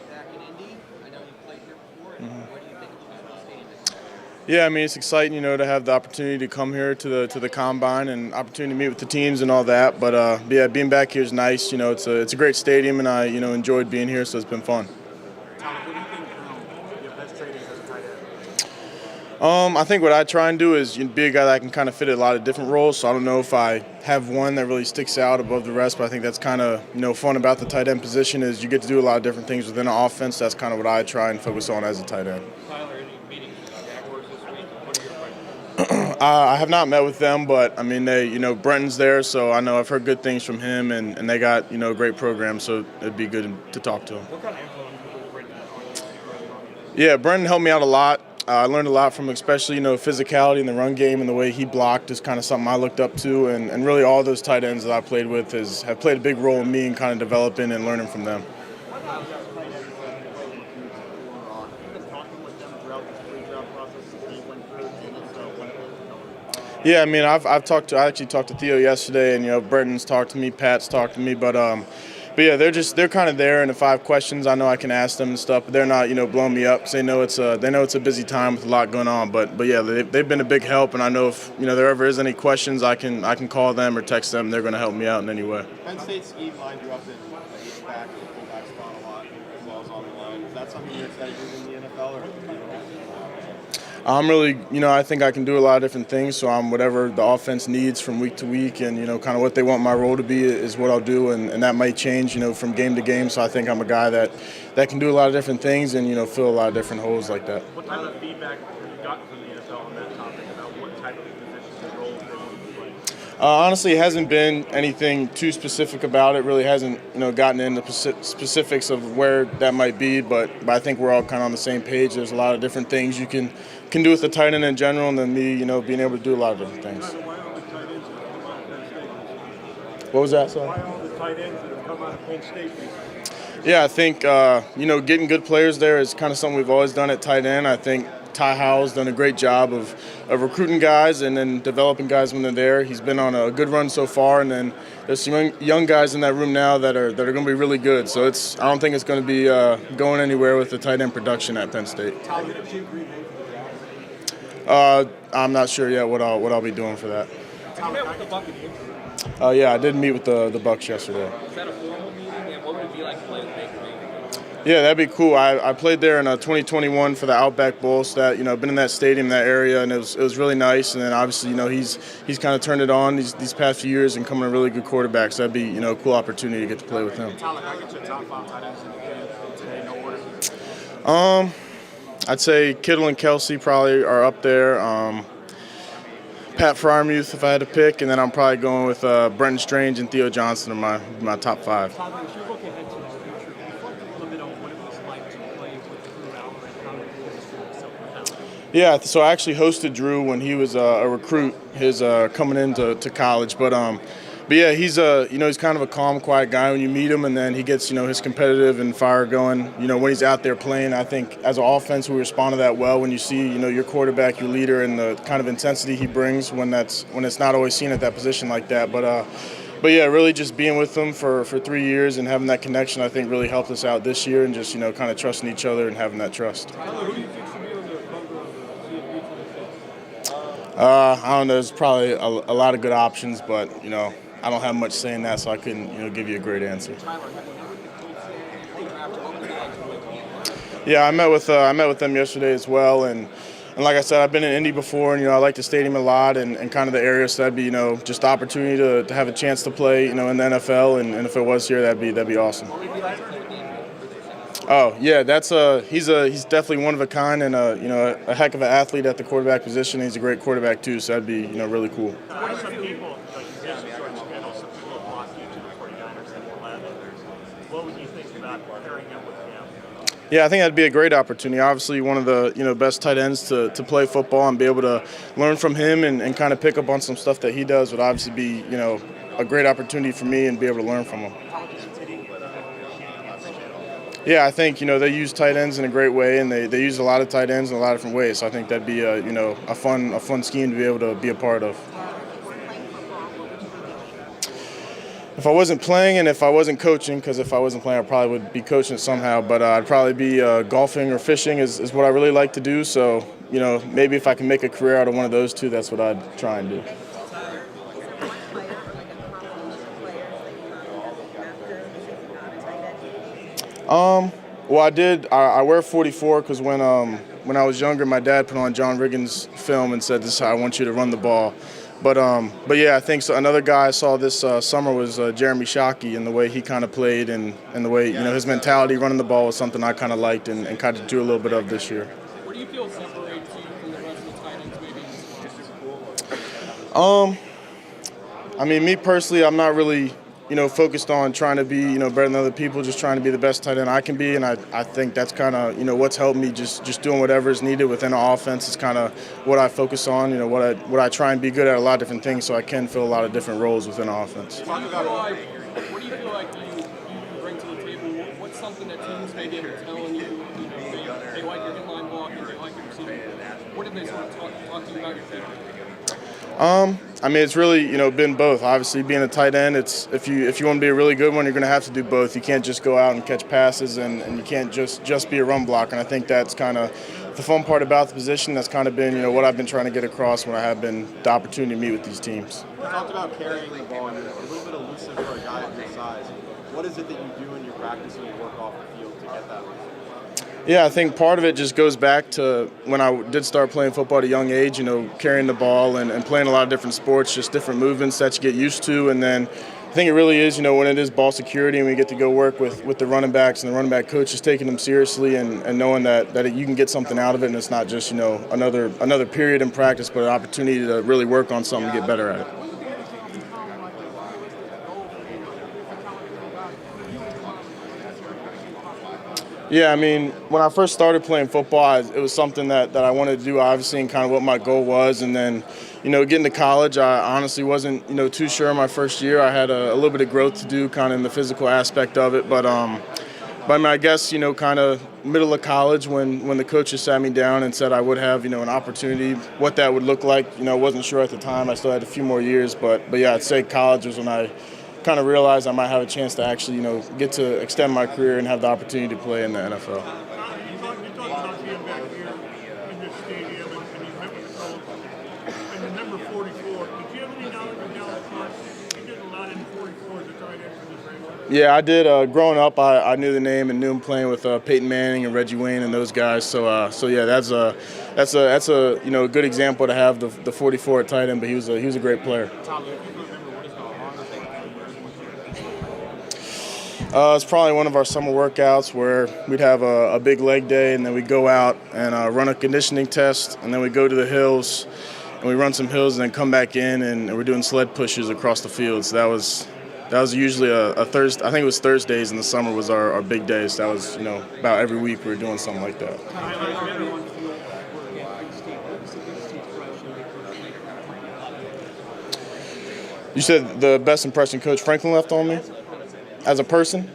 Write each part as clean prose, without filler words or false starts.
back in Indy. I know you've played here before. What do you think of the new stadium? Yeah, I mean it's exciting, to have the opportunity to come here to the combine and opportunity to meet with the teams and all that. But yeah, being back here is nice. It's a great stadium, and I enjoyed being here, so it's been fun. Tyler, what do you think your best trait is as a tight end? I think what I try and do is be a guy that can kind of fit a lot of different roles. So I don't know if I have one that really sticks out above the rest, but I think that's kind of fun about the tight end position is you get to do a lot of different things within an offense. That's kind of what I try and focus on as a tight end. Tyler, any meetings with the Jaguars this week? What are your questions? I have not met with them, but I mean, Brenton's there, so I know I've heard good things from him, and they got, a great program, so it'd be good to talk to him. What kind of influence was Brendan on Yeah, Brenton helped me out a lot. I learned a lot from him, especially, physicality in the run game and the way he blocked is kind of something I looked up to, and really all those tight ends that I played with have played a big role in me in kind of developing and learning from them. Yeah, I mean, I actually talked to Theo yesterday, and Brenton's talked to me, Pat's talked to me, but yeah, they're kind of there, and if I have questions, I know I can ask them and stuff. But they're not blowing me up because they know it's a busy time with a lot going on. But yeah, they've been a big help, and I know if there ever is any questions, I can call them or text them. They're going to help me out in any way. Penn State scheme lined you up in the H-back and fullback spot a lot, as well as on the line. Is that something you're excited to do in the NFL, or? I'm really, I think I can do a lot of different things. So I'm whatever the offense needs from week to week, and kind of what they want my role to be is what I'll do, and that might change, from game to game. So I think I'm a guy that can do a lot of different things and fill a lot of different holes like that. What type of feedback have you gotten from the NFL on that topic about what type of positions and roles they want to play? Honestly, it hasn't been anything too specific about it. Really hasn't, gotten into specifics of where that might be. But I think we're all kind of on the same page. There's a lot of different things you can do with the tight end in general, and then me, being able to do a lot of different things. What was that? Sorry? Why all the tight ends that have come out of Penn State recently? Yeah, I think getting good players there is kind of something we've always done at tight end. I think Ty Howell's done a great job of recruiting guys and then developing guys when they're there. He's been on a good run so far, and then there's some young guys in that room now that are going to be really good. So I don't think it's going to be going anywhere with the tight end production at Penn State. I'm not sure yet what I'll be doing for that. Have you met with the Buccaneers? Yeah, I did meet with the Bucs yesterday. Is that a formal meeting, and what would it be like to play with Baker Mayfield? Yeah, that'd be cool. I played there in 2021 for the Outback Bowl, so that been in that stadium, that area, and it was really nice. And then obviously he's kind of turned it on these past few years and becoming a really good quarterback. So that'd be a cool opportunity to get to play with him. Tyler, I get your top 5 tight ends in the game today, no order. I'd say Kittle and Kelsey probably are up there. Pat Fryermuth if I had to pick, and then I'm probably going with Brenton Strange and Theo Johnson are my top 5. Tyler, as you look ahead to the future, reflect a little bit on what it was like to play with Drew Allen and how it was for yourself with him. Yeah, so I actually hosted Drew when he was a recruit, his coming into college, but yeah, he's he's kind of a calm, quiet guy when you meet him, and then he gets his competitive and fire going. When he's out there playing, I think as an offense we respond to that well when you see your quarterback, your leader, and the kind of intensity he brings when it's not always seen at that position like that. But yeah, really just being with him for 3 years and having that connection, I think really helped us out this year, and just kind of trusting each other and having that trust. Tyler, who do you think should be on the cover of the CFP 26? I don't know. There's probably a lot of good options, but I don't have much saying that, so I couldn't give you a great answer. Tyler, have you met with the Colts draft? What would you like to win? Yeah, I met with them yesterday as well, and like I said, I've been in Indy before, and I like the stadium a lot and kind of the area, so that'd be just the opportunity to have a chance to play in the NFL, and if it was here, that'd be awesome. Oh yeah, he's definitely one of a kind and a heck of an athlete at the quarterback position. He's a great quarterback too, so that'd be really cool. What are some people, some people have lost you to the 49ers and 11 others. What would you think about pairing up with him? Yeah, I think that'd be a great opportunity. Obviously, one of the best tight ends to play football and be able to learn from him and kind of pick up on some stuff that he does would obviously be a great opportunity for me and be able to learn from him. Yeah, I think they use tight ends in a great way, and they use a lot of tight ends in a lot of different ways. So I think that'd be a fun scheme to be able to be a part of. If If I wasn't playing and if I wasn't coaching, because if I wasn't playing, I probably would be coaching somehow, but I'd probably be golfing or fishing is what I really like to do. So, maybe if I can make a career out of one of those two, that's what I'd try and do. Well, I wear 44 because when I was younger, my dad put on John Riggins' film and said, "This is how I want you to run the ball." But yeah, I think so. Another guy I saw this summer was Jeremy Shockey, and the way he kind of played and the way his mentality running the ball was something I kind of liked and kind of do a little bit of this year. What do you feel separates you from the rest of the tight ends maybe? Me personally, I'm not really focused on trying to be better than other people, just trying to be the best tight end I can be, and I think that's kind of what's helped me, just doing whatever is needed within the offense is kind of what I focus on, what I try and be good at a lot of different things so I can fill a lot of different roles within the offense. What do you feel like you bring to the table? What's something that teams maybe are telling you, they like your inline blocking, they like your receiving? What did they sort of talk to you about your thinking? It's really, been both. Obviously, being a tight end, it's if you want to be a really good one, you're going to have to do both. You can't just go out and catch passes, and you can't just be a run blocker. And I think that's kind of the fun part about the position. That's kind of been, what I've been trying to get across when I have been the opportunity to meet with these teams. You talked about carrying the ball, and you're a little bit elusive for a guy of your size. What is it that you do in your practice when you work off the field to get that? Yeah, I think part of it just goes back to when I did start playing football at a young age, carrying the ball and playing a lot of different sports, just different movements that you get used to. And then I think it really is, when it is ball security and we get to go work with the running backs and the running back coaches taking them seriously and knowing that you can get something out of it and it's not just, another period in practice, but an opportunity to really work on something to get better at it. Yeah, when I first started playing football, it was something that I wanted to do, obviously, and kind of what my goal was. And then, getting to college, I honestly wasn't, too sure my first year. I had a little bit of growth to do kind of in the physical aspect of it. But I guess, kind of middle of college when the coaches sat me down and said I would have, an opportunity, what that would look like, I wasn't sure at the time. I still had a few more years. But yeah, I'd say college was when I kind of realized I might have a chance to actually, get to extend my career and have the opportunity to play in the NFL. You talked about being back here in this stadium and you met with the coach and the number 44. Did you have any knowledge of Dallas Clark? You did a lot in 44 as a tight end for this franchise. Yeah, I did. Growing up, I knew the name and knew him playing with Peyton Manning and Reggie Wayne and those guys. So yeah, that's a good example to have the 44 at tight end. But he was a great player. It's probably one of our summer workouts where we'd have a big leg day, and then we'd go out and run a conditioning test, and then we'd go to the hills, and we run some hills, and then come back in, and we're doing sled pushes across the field. So that was usually a Thursday. I think it was Thursdays in the summer was our big days. So that was about every week we were doing something like that. You said the best impression Coach Franklin left on me? As a person,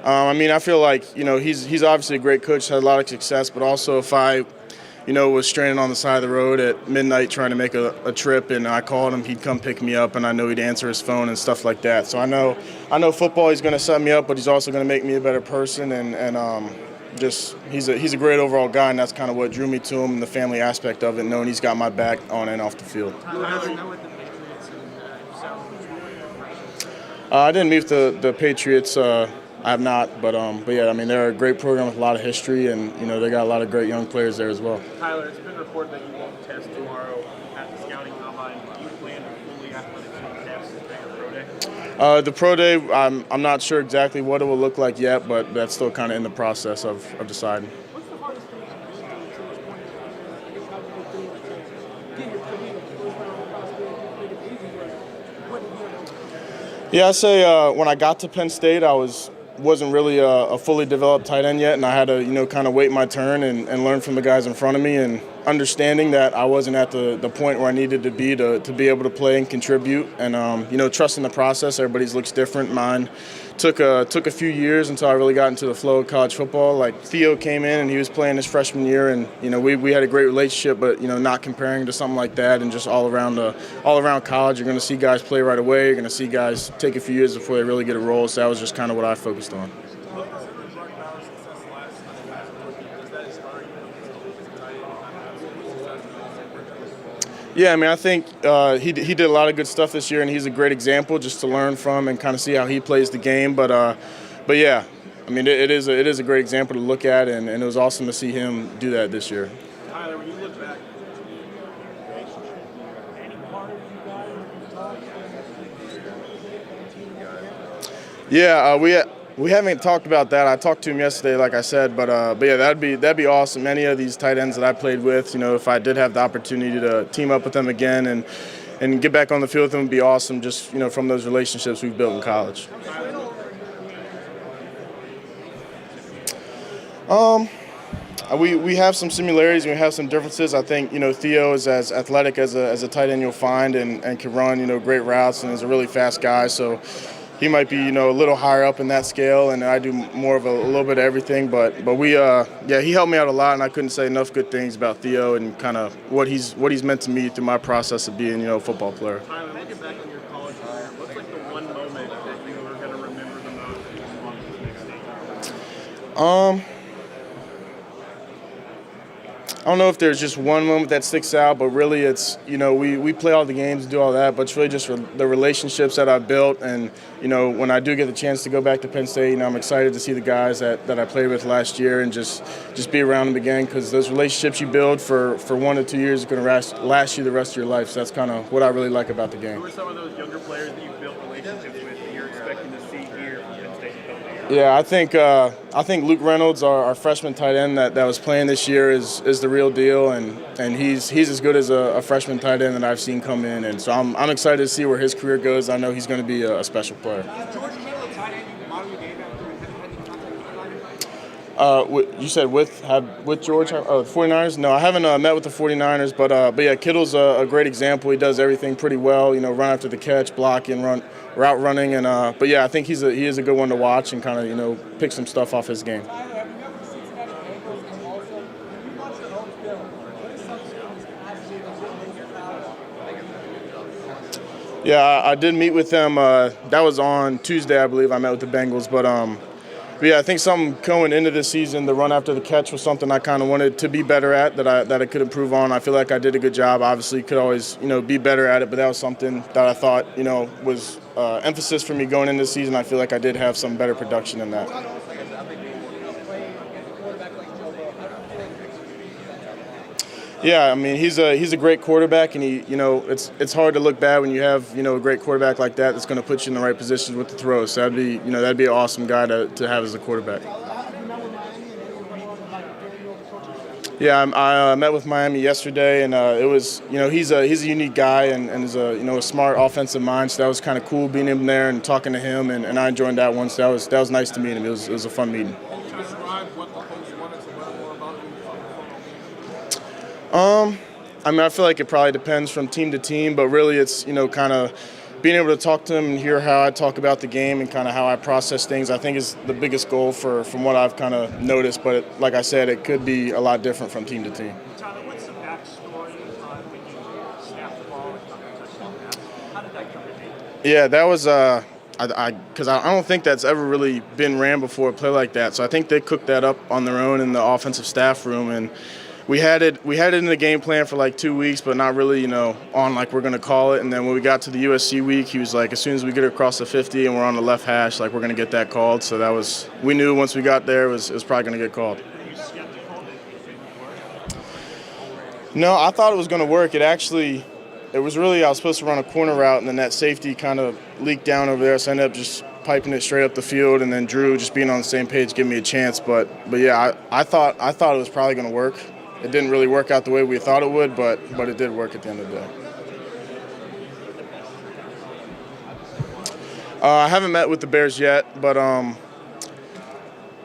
I feel like he's obviously a great coach, had a lot of success. But also, if I, was stranded on the side of the road at midnight trying to make a trip, and I called him, he'd come pick me up, and I know he'd answer his phone and stuff like that. So I know football. He's going to set me up, but he's also going to make me a better person. And he's a great overall guy, and that's kind of what drew me to him, and the family aspect of it, knowing he's got my back on and off the field. I didn't meet the Patriots. I have not, but yeah, they're a great program with a lot of history, and they got a lot of great young players there as well. Tyler, it's been reported that you won't test tomorrow at the scouting combine. Do you plan to fully athletic test during the pro day? The pro day, I'm not sure exactly what it will look like yet, but that's still kind of in the process of deciding. What's the hardest thing to get your career first round prospect, make it easy, what did you? Yeah, I say when I got to Penn State, I wasn't really a fully developed tight end yet, and I had to kind of wait my turn and learn from the guys in front of me, and understanding that I wasn't at the point where I needed to be able to play and contribute, and trusting the process. Everybody's looks different. Mine took a few years until I really got into the flow of college football. Like Theo came in and he was playing his freshman year, and we had a great relationship, but not comparing to something like that, and just all around college, you're going to see guys play right away. You're going to see guys take a few years before they really get a role. So that was just kind of what I focused on. Yeah, I mean, I think he did a lot of good stuff this year, and he's a great example just to learn from and kind of see how he plays the game. But yeah, I mean, it is a great example to look at, and it was awesome to see him do that this year. Tyler, when you look back, yeah, we haven't talked about that. I talked to him yesterday, like I said, but yeah, that'd be awesome. Any of these tight ends that I played with, if I did have the opportunity to team up with them again and get back on the field with them, would be awesome. Just from those relationships we've built in college. We have some similarities and we have some differences. I think Theo is as athletic as a tight end you'll find, and can run great routes, and is a really fast guy. So he might be a little higher up in that scale, and I do more of a little bit of everything. But we he helped me out a lot, and I couldn't say enough good things about Theo and kind of what he's meant to me through my process of being a football player. Tyler, looking back on your college career, what's like the one moment that you are going to remember the most on the big stage? I don't know if there's just one moment that sticks out, but really it's, we play all the games and do all that, but it's really just the relationships that I've built. And, when I do get the chance to go back to Penn State, I'm excited to see the guys that I played with last year and just be around them again, because those relationships you build for 1 to 2 years are going to last you the rest of your life. So that's kind of what I really like about the game. Who are some of those younger players that you've built relationships with that you're expecting to see here from Penn State? Yeah, I think Luke Reynolds, our freshman tight end that was playing this year, is the real deal, and he's as good as a freshman tight end that I've seen come in, and so I'm excited to see where his career goes. I know he's going to be a special player. George Kittle, a tight end, you model your game after You said with George? The 49ers? No, I haven't met with the 49ers, but yeah, Kittle's a great example. He does everything pretty well. Run after the catch, blocking, route running, and but yeah, I think he is a good one to watch and kind of pick some stuff off his game. Yeah, I did meet with them. That was on Tuesday, I believe. I met with the Bengals, but yeah, I think something going into this season, the run after the catch was something I kind of wanted to be better at, that I could improve on. I feel like I did a good job. Obviously, could always be better at it, but that was something that I thought was emphasis for me going into the season. I feel like I did have some better production in that. Yeah, I mean he's a great quarterback, and it's hard to look bad when you have a great quarterback like that that's going to put you in the right positions with the throws. So that'd be an awesome guy to have as a quarterback. Yeah, I met with Miami yesterday, and it was he's a unique guy and is a smart offensive mind. So that was kind of cool being in there and talking to him, and I enjoyed that one. So that was nice to meet him. It was a fun meeting. I mean, I feel like it probably depends from team to team, but really it's, kind of being able to talk to them and hear how I talk about the game and kind of how I process things, I think is the biggest goal from what I've kind of noticed. But like I said, it could be a lot different from team to team. Tyler, what's the backstory when you snapped the ball and got the touchdown pass? How did that come to be? Yeah, that was because I don't think that's ever really been ran before, a play like that. So I think they cooked that up on their own in the offensive staff room, and we had it in the game plan for like 2 weeks, but not really, on like we're going to call it. And then when we got to the USC week, he was like, as soon as we get across the 50 and we're on the left hash, like we're going to get that called. So we knew once we got there it was probably going to get called. No, I thought it was going to work. I was supposed to run a corner route, and then that safety kind of leaked down over there, so I ended up just piping it straight up the field, and then Drew just being on the same page gave me a chance. But yeah, I thought it was probably going to work. It didn't really work out the way we thought it would, but it did work at the end of the day. I haven't met with the Bears yet, but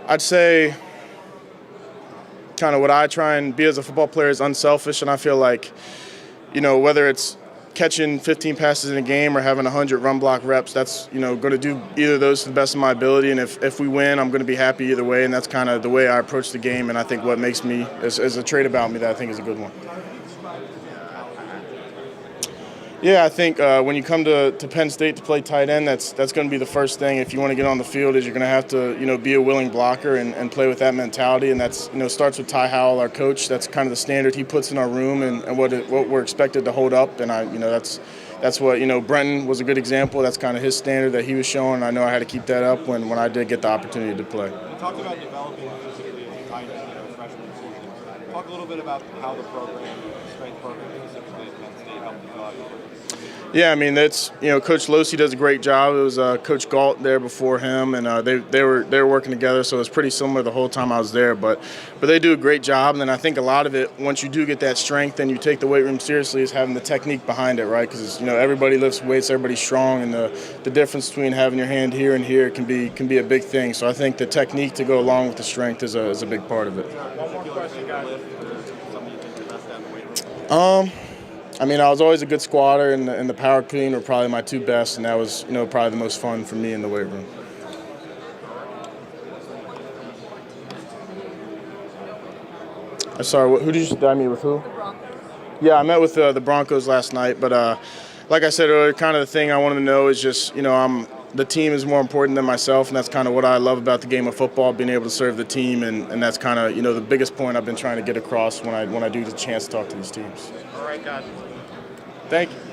I'd say kind of what I try and be as a football player is unselfish, and I feel like, whether it's catching 15 passes in a game or having 100 run block reps, that's, going to do either of those to the best of my ability. And if we win, I'm going to be happy either way. And that's kind of the way I approach the game. And I think what makes me, is a trait about me that I think is a good one. Yeah, I think when you come to Penn State to play tight end, that's going to be the first thing. If you want to get on the field, is you're going to have to, be a willing blocker and play with that mentality. And that's, starts with Ty Howell, our coach. That's kind of the standard he puts in our room and what we're expected to hold up. And that's what, Brenton was a good example. That's kind of his standard that he was showing. I know I had to keep that up when I did get the opportunity to play. You talked about developing physically as a tight end, freshman season. Talk a little bit about how the program, the strength program specifically at Penn State, helped develop you. Yeah, I mean, that's, Coach Losey does a great job. It was Coach Galt there before him, and they were working together, so it was pretty similar the whole time I was there. But they do a great job, and then I think a lot of it, once you do get that strength and you take the weight room seriously, is having the technique behind it, right? Because everybody lifts weights, everybody's strong, and the difference between having your hand here and here can be a big thing. So I think the technique to go along with the strength is a big part of it. I mean, I was always a good squatter, and the power clean were probably my two best, and that was, probably the most fun for me in the weight room. Sorry, who did you meet with? Who? The Broncos. Yeah, I met with the Broncos last night, but like I said earlier, kind of the thing I wanted to know is just, the team is more important than myself, and that's kind of what I love about the game of football, being able to serve the team, and that's kind of, the biggest point I've been trying to get across when I do the chance to talk to these teams. All right, guys. Thank you.